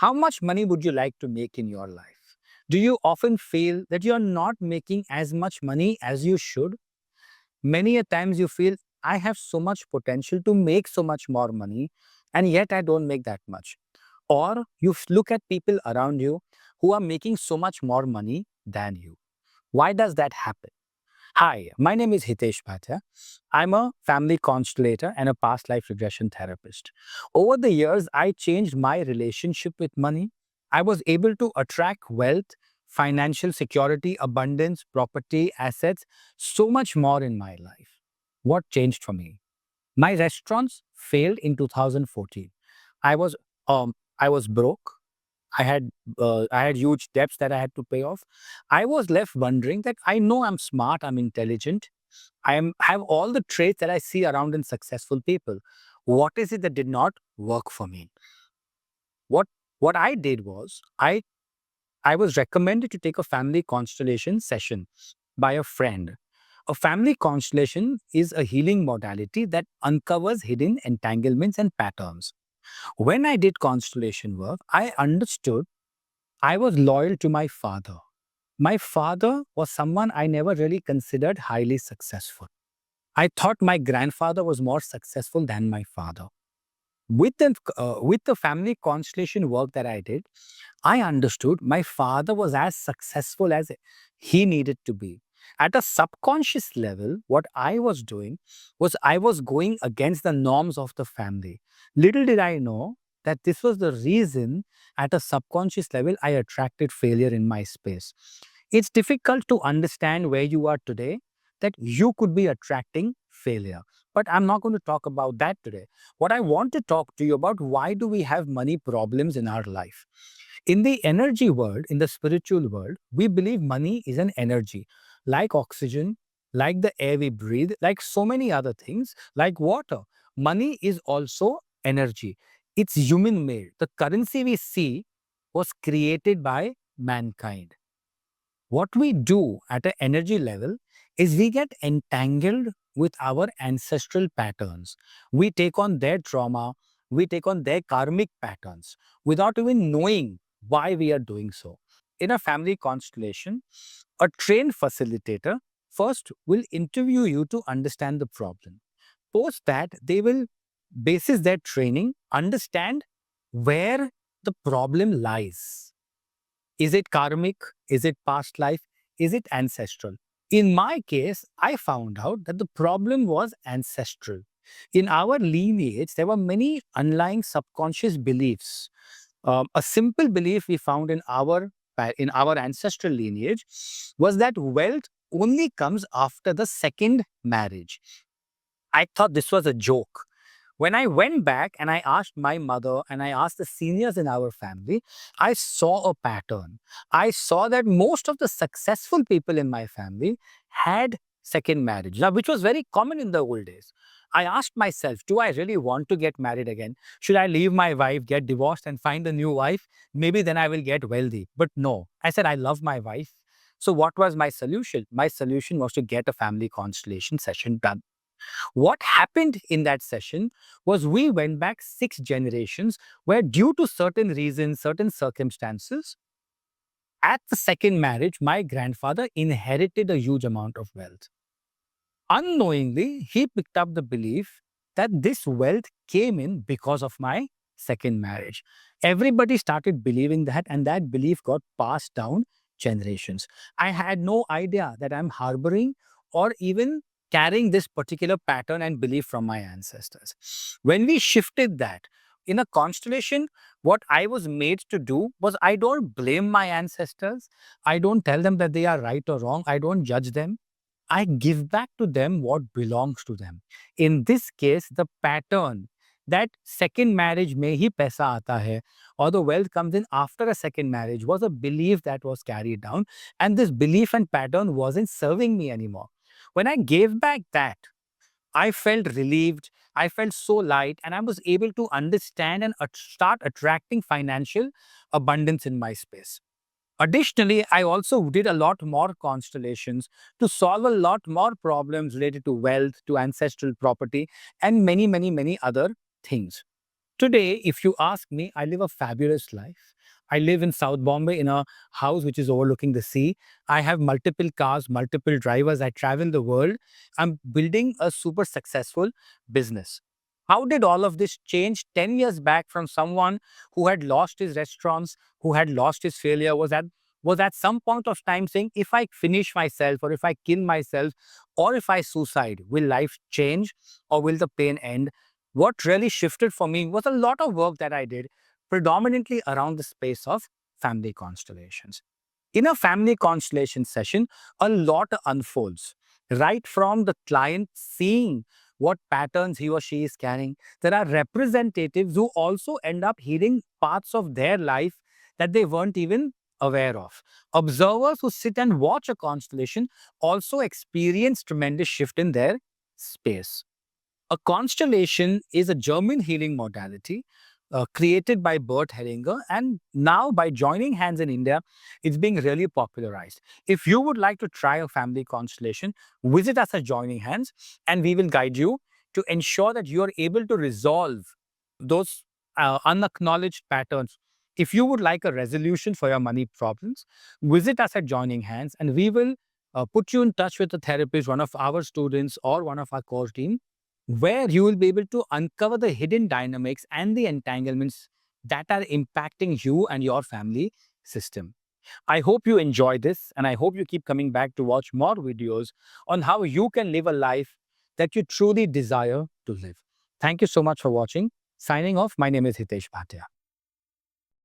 How much money would you like to make in your life? Do you often feel that you're not making as much money as you should? Many a times you feel, I have so much potential to make so much more money, and yet I don't make that much. Or you look at people around you who are making so much more money than you. Why does that happen? Hi, my name is Hitesh Bhatia. I'm a family constellator and a past life regression therapist. Over the years, I changed my relationship with money. I was able to attract wealth, financial security, abundance, property, assets, so much more in my life. What changed for me? My restaurants failed in 2014. I was I was broke. I had huge debts that I had to pay off. I was left wondering that I know I'm smart, I'm intelligent, have all the traits that I see around in successful people. What is it that did not work for me? What what I did was I was recommended to take a family constellation session by a friend. A family constellation is a healing modality that uncovers hidden entanglements and patterns. When I did constellation work, I understood I was loyal to my father. My father was someone I never really considered highly successful. I thought my grandfather was more successful than my father. With the family constellation work that I did, I understood my father was as successful as he needed to be. At a subconscious level, what I was doing was I was going against the norms of the family. Little did I know that this was the reason at a subconscious level I attracted failure in my space. It's difficult to understand where you are today that you could be attracting failure. But I'm not going to talk about that today. What I want to talk to you about, why do we have money problems in our life? In the energy world, in the spiritual world, we believe money is an energy, like oxygen, like the air we breathe, like so many other things, like water. Money is also energy. It's human made. The currency we see was created by mankind. What we do at an energy level is we get entangled with our ancestral patterns. We take on their trauma, we take on their karmic patterns without even knowing why we are doing so. In a family constellation, a trained facilitator first will interview you to understand the problem. Post that, they will, basis their training, understand where the problem lies. Is it karmic? Is it past life? Is it ancestral? In my case, I found out that the problem was ancestral. In our lineage, there were many underlying subconscious beliefs. A simple belief we found in our ancestral lineage was that wealth only comes after the second marriage. I thought this was a joke. When I went back and I asked my mother and I asked the seniors in our family, I saw a pattern. I saw that most of the successful people in my family had second marriage, now, which was very common in the old days. I asked myself, do I really want to get married again? Should I leave my wife, get divorced, and find a new wife? Maybe then I will get wealthy. But no, I said, I love my wife. So, what was my solution? My solution was to get a family constellation session done. What happened in that session was we went back 6 generations where, due to certain reasons, certain circumstances, at the second marriage, my grandfather inherited a huge amount of wealth. Unknowingly, he picked up the belief that this wealth came in because of my second marriage. Everybody started believing that, and that belief got passed down generations. I had no idea that I'm harboring or even carrying this particular pattern and belief from my ancestors. When we shifted that in a constellation, what I was made to do was, I don't blame my ancestors. I don't tell them that they are right or wrong. I don't judge them. I give back to them what belongs to them. In this case, the pattern that second marriage mein hi paisa aata hai, or the wealth comes in after a second marriage, was a belief that was carried down. And this belief and pattern wasn't serving me anymore. When I gave back that, I felt relieved. I felt so light, and I was able to understand and start attracting financial abundance in my space. Additionally, I also did a lot more constellations to solve a lot more problems related to wealth, to ancestral property, and many, many, many other things. Today, if you ask me, I live a fabulous life. I live in South Bombay in a house which is overlooking the sea. I have multiple cars, multiple drivers. I travel the world. I'm building a super successful business. How did all of this change 10 years back from someone who had lost his restaurants, who had lost his failure, was at some point of time saying, if I finish myself or if I kill myself or if I suicide, will life change or will the pain end? What really shifted for me was a lot of work that I did, predominantly around the space of family constellations. In a family constellation session, a lot unfolds, right from the client seeing what patterns he or she is carrying. There are representatives who also end up healing parts of their life that they weren't even aware of. Observers who sit and watch a constellation also experience tremendous shift in their space. A constellation is a German healing modality created by Bert Hellinger, and now by joining hands in India, it's being really popularized. If you would like to try a family constellation, visit us at Joining Hands, and we will guide you to ensure that you are able to resolve those unacknowledged patterns. If you would like a resolution for your money problems, visit us at Joining Hands, and we will put you in touch with a therapist, one of our students, or one of our core team, where you will be able to uncover the hidden dynamics and the entanglements that are impacting you and your family system. I hope you enjoy this, and I hope you keep coming back to watch more videos on how you can live a life that you truly desire to live. Thank you so much for watching. Signing off, my name is Hitesh Bhatia.